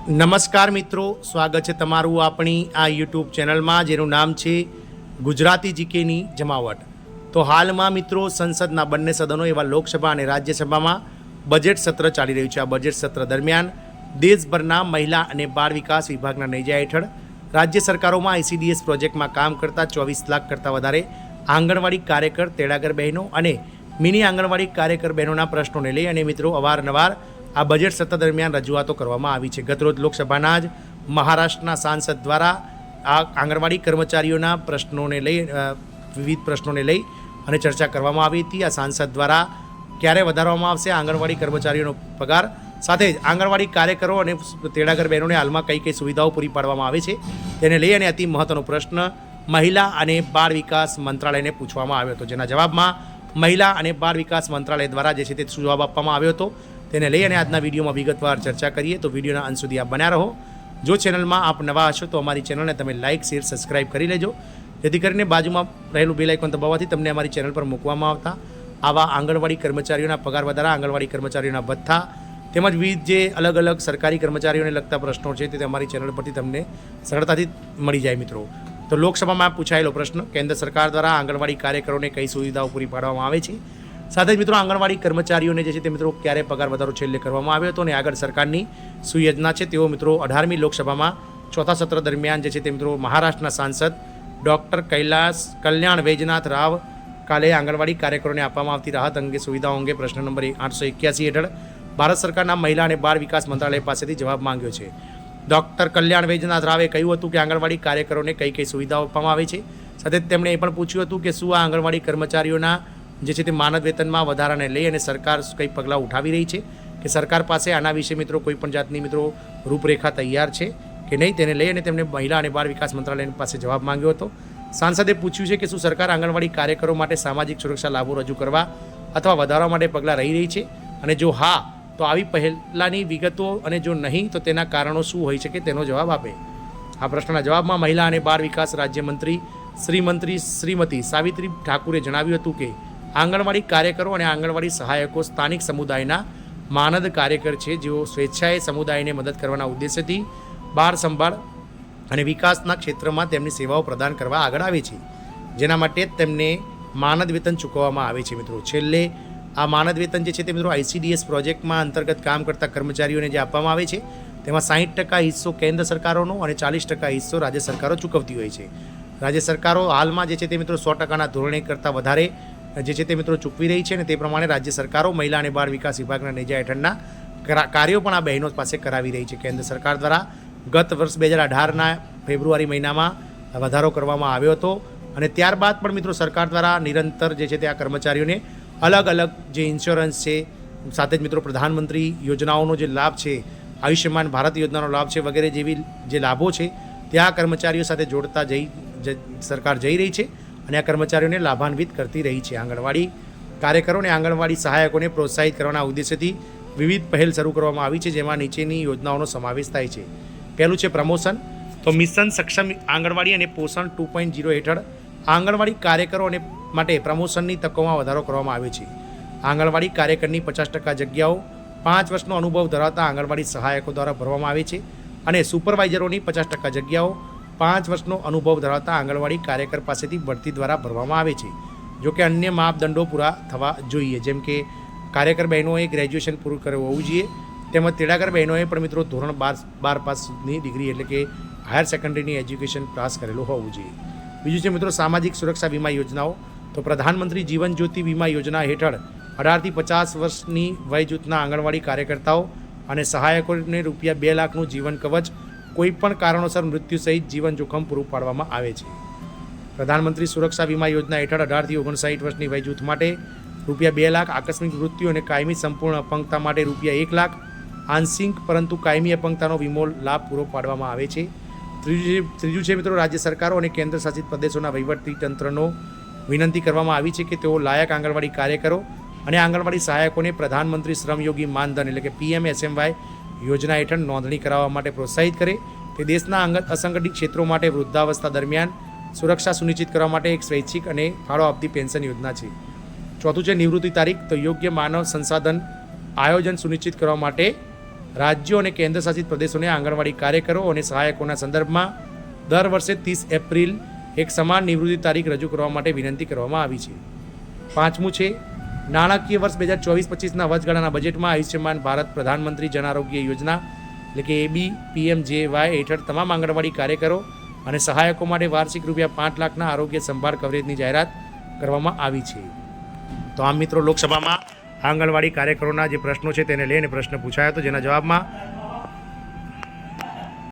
નમસ્કાર મિત્રો, સ્વાગત છે તમારું આપણી આ યુટ્યુબ ચેનલમાં, જેનું નામ છે ગુજરાતી જીકેની જમાવટ. તો હાલમાં મિત્રો સંસદના બંને સદનો એવા લોકસભા અને રાજ્યસભામાં બજેટ સત્ર ચાલી રહ્યું છે. આ બજેટ સત્ર દરમિયાન દેશભરના મહિલા અને બાળ વિકાસ વિભાગના નેજા હેઠળ રાજ્ય સરકારોમાં આઈસીડીએસ પ્રોજેક્ટમાં કામ કરતા 24 લાખ કરતાં વધારે આંગણવાડી કાર્યકર, તેડાગર બહેનો અને મિની આંગણવાડી કાર્યકર બહેનોના પ્રશ્નોને લઈ અને મિત્રો અવારનવાર આ બજેટ સત્ર દરમિયાન રજૂઆતો કરવામાં આવી છે. ગતરોજ લોકસભાના જ મહારાષ્ટ્રના સાંસદ દ્વારા આ આંગણવાડી કર્મચારીઓના પ્રશ્નોને લઈ વિવિધ પ્રશ્નોને લઈ અને ચર્ચા કરવામાં આવી હતી. આ સાંસદ દ્વારા ક્યારે વધારવામાં આવશે આંગણવાડી કર્મચારીઓનો પગાર, સાથે જ આંગણવાડી કાર્યકરો અને તેડાગર બહેનોને હાલમાં કઈ કઈ સુવિધાઓ પૂરી પાડવામાં આવે છે તેને લઈ અને અતિ મહત્ત્વનો પ્રશ્ન મહિલા અને બાળ વિકાસ મંત્રાલયને પૂછવામાં આવ્યો હતો, જેના જવાબમાં મહિલા અને બાળ વિકાસ મંત્રાલય દ્વારા જે છે તે જવાબ આપવામાં આવ્યો હતો. તેને લઈ અને આજના વિડીયોમાં વિગતવાર ચર્ચા કરીએ. તો વિડીયોના અંત સુધી આપ બન્યા રહો. જો ચેનલમાં આપ નવા હશો તો અમારી ચેનલને તમે લાઇક, શેર, સબસ્ક્રાઇબ કરી લેજો, જેથી કરીને બાજુમાં રહેલું બેલ આઇકોન દબાવવાથી તમને અમારી ચેનલ પર મૂકવામાં આવતા આવા આંગણવાડી કર્મચારીઓના પગાર વધારા, આંગણવાડી કર્મચારીઓના ભથ્થા તેમજ વિવિધ જે અલગ અલગ સરકારી કર્મચારીઓને લગતા પ્રશ્નો છે તે અમારી ચેનલ પરથી તમને સરળતાથી મળી જાય. મિત્રો, તો લોકસભામાં પૂછાયેલો પ્રશ્ન: કેન્દ્ર સરકાર દ્વારા આંગણવાડી કાર્યકરોને કઈ સુવિધાઓ પૂરી પાડવામાં આવે છે? સાથે જ મિત્રો આંગણવાડી કર્મચારીઓને જે છે તે મિત્રો ક્યારે પગાર વધારો છેલ્લે કરવામાં આવ્યો હતો અને આગળ સરકારની શું યોજના છે તેઓ મિત્રો 18મી લોકસભામાં ચોથા સત્ર દરમિયાન જે છે તે મિત્રો મહારાષ્ટ્રના સાંસદ ડૉક્ટર કલ્યાણ વૈજનાથ રાવ કાલે આંગણવાડી કાર્યકરોને આપવામાં આવતી રાહત અંગે સુવિધાઓ અંગે પ્રશ્ન નંબર 881 હેઠળ ભારત સરકારના મહિલા અને બાળ વિકાસ મંત્રાલય પાસેથી જવાબ માંગ્યો છે. ડૉક્ટર કલ્યાણ વૈજનાથ રાવે કહ્યું હતું કે આંગણવાડી કાર્યકરોને કઈ કઈ સુવિધાઓ આપવામાં આવે છે. સાથે તેમણે એ પણ પૂછ્યું હતું કે શું આ આંગણવાડી કર્મચારીઓના જે છે તે માનદ વેતનમાં વધારાને લઈ અને સરકાર કંઈ પગલાં ઉઠાવી રહી છે કે સરકાર પાસે આના વિશે મિત્રો કોઈ પણ જાતની મિત્રો રૂપરેખા તૈયાર છે કે નહીં, તેને લઈ અને તેમણે મહિલા અને બાળ વિકાસ મંત્રાલય પાસે જવાબ માંગ્યો હતો. સાંસદે પૂછ્યું છે કે શું સરકાર આંગણવાડી કાર્યકરો માટે સામાજિક સુરક્ષા લાભો રજૂ કરવા અથવા વધારવા માટે પગલાં લઈ રહી છે, અને જો હા તો આવી પહેલાંની વિગતો, અને જો નહીં તો તેના કારણો શું હોઈ શકે તેનો જવાબ આપે. આ પ્રશ્નના જવાબમાં મહિલા અને બાળ વિકાસ રાજ્યમંત્રી શ્રીમતી સાવિત્રી ઠાકુરે જણાવ્યું હતું કે આંગણવાડી કાર્યકરો અને આંગણવાડી સહાયકો સ્થાનિક સમુદાયના માનદ કાર્યકર છે, જેઓ સ્વેચ્છાએ સમુદાયને મદદ કરવાના ઉદ્દેશ્યથી બાળ સંભાળ અને વિકાસના ક્ષેત્રમાં તેમની સેવાઓ પ્રદાન કરવા આગળ આવે છે, જેના માટે તેમને માનદ વેતન ચૂકવવામાં આવે છે. મિત્રો, છેલ્લે આ માનદ વેતન જે છે તે મિત્રો આઈસીડીએસ પ્રોજેક્ટમાં અંતર્ગત કામ કરતા કર્મચારીઓને જે આપવામાં આવે છે તેમાં 60% હિસ્સો કેન્દ્ર સરકારોનો અને 40% હિસ્સો રાજ્ય સરકારો ચૂકવતી હોય છે. રાજ્ય સરકારો હાલમાં જે છે તે મિત્રો 100%ના ધોરણે કરતાં વધારે જે છે તે મિત્રો ચૂકવી રહી છે, અને તે પ્રમાણે રાજ્ય સરકારો મહિલા અને બાળ વિકાસ વિભાગના નેજા હેઠળના કાર્યો પણ આ બહેનો પાસે કરાવી રહી છે. કેન્દ્ર સરકાર દ્વારા ગત વર્ષ 2018ના ફેબ્રુઆરી મહિનામાં વધારો કરવામાં આવ્યો હતો, અને ત્યારબાદ પણ મિત્રો સરકાર દ્વારા નિરંતર જે છે તે આ કર્મચારીઓને અલગ અલગ જે ઇન્સ્યોરન્સ છે, સાથે જ મિત્રો પ્રધાનમંત્રી યોજનાઓનો જે લાભ છે, આયુષ્યમાન ભારત યોજનાનો લાભ છે, વગેરે જેવી જે લાભો છે ત્યાં કર્મચારીઓ સાથે જોડતા સરકાર જઈ રહી છે અને આ કર્મચારીઓને લાભાન્વિત કરતી રહી છે. આંગણવાડી કાર્યકરો અને આંગણવાડી સહાયકોને પ્રોત્સાહિત કરવાના ઉદ્દેશ્યથી વિવિધ પહેલ શરૂ કરવામાં આવી છે, જેમાં નીચેની યોજનાઓનો સમાવેશ થાય છે. પહેલું છે પ્રમોશન. તો મિશન સક્ષમ આંગણવાડી અને પોષણ 2.0 હેઠળ આંગણવાડી કાર્યકરો અને માટે પ્રમોશનની તકોમાં વધારો કરવામાં આવે છે. આંગણવાડી કાર્યકરની 50% જગ્યાઓ 5 વર્ષનો અનુભવ ધરાવતા આંગણવાડી સહાયકો દ્વારા ભરવામાં આવે છે, અને સુપરવાઇઝરોની 50% જગ્યાઓ 5 વર્ષનો અનુભવ ધરાવતા આંગણવાડી કાર્યકર પાસેથી બઢતી દ્વારા ભરવામાં આવે છે. જોકે અન્ય માપદંડો પૂરા થવા જોઈએ, જેમ કે કાર્યકર બહેનોએ ગ્રેજ્યુએશન પૂરું કરવું હોવું જોઈએ, તેમજ તેડાગર બહેનોએ પણ મિત્રો ધોરણ 12 પાસની ડિગ્રી એટલે કે હાયર સેકન્ડરીની એજ્યુકેશન પાસ કરેલું હોવું જોઈએ. બીજું છે મિત્રો સામાજિક સુરક્ષા વીમા યોજનાઓ. તો પ્રધાનમંત્રી જીવન જ્યોતિ વીમા યોજના હેઠળ 18થી 50 વર્ષની વય જૂથના આંગણવાડી કાર્યકર્તાઓ અને સહાયકોને ₹2 લાખનું જીવન કવચ કોઈપણ કારણોસર મૃત્યુ સહિત જીવન જોખમ પૂરું પાડવામાં આવે છે. પ્રધાનમંત્રી સુરક્ષા વીમા યોજના હેઠળ 18થી 59 વર્ષની વય જૂથ માટે ₹2 લાખ, આકસ્મિક મૃત્યુ અને કાયમી સંપૂર્ણ અપંગતા માટે ₹1 લાખ, આંશિક પરંતુ કાયમી અપંગતાનો વીમો લાભ પૂરો પાડવામાં આવે છે. ત્રીજું છે મિત્રો રાજ્ય સરકારો અને કેન્દ્ર શાસિત પ્રદેશોના વહીવટી તંત્રનો વિનંતી કરવામાં આવી છે કે તેઓ લાયક આંગણવાડી કાર્યકરો અને આંગણવાડી સહાયકોને પ્રધાનમંત્રી શ્રમયોગી માનધન એટલે કે PMSMY યોજના હેઠળ નોંધણી કરાવવા માટે પ્રોત્સાહિત કરે. તે દેશના અસંગઠિત ક્ષેત્રો માટે વૃદ્ધાવસ્થા દરમિયાન સુરક્ષા સુનિશ્ચિત કરવા માટે એક સ્વૈચ્છિક અને ફાળો આપતી પેન્શન યોજના છે. ચોથું છે નિવૃત્તિ તારીખ. તો યોગ્ય માનવ સંસાધન આયોજન સુનિશ્ચિત કરવા માટે રાજ્યો અને કેન્દ્રશાસિત પ્રદેશોને આંગણવાડી કાર્યકરો અને સહાયકોના સંદર્ભમાં દર વર્ષે 30 એપ્રિલ એક સમાન નિવૃત્તિ તારીખ રજૂ કરવા માટે વિનંતી કરવામાં આવી છે. પાંચમું છે નાણાકીય વર્ષ 2024-25ના વચગાળાના બજેટમાં આયુષ્યમાન ભારત પ્રધાનમંત્રી જન આરોગ્ય યોજના એટલે કે ABPMJY હેઠળ તમામ આંગણવાડી કાર્યકરો અને સહાયકો માટે વાર્ષિક ₹5 લાખના આરોગ્ય સંભાળ કવરેજની જાહેરાત કરવામાં આવી છે. તો આમ મિત્રો લોકસભામાં આંગણવાડી કાર્યકરોના જે પ્રશ્નો છે તેને લઈને પ્રશ્ન પૂછાયો હતો, જેના જવાબમાં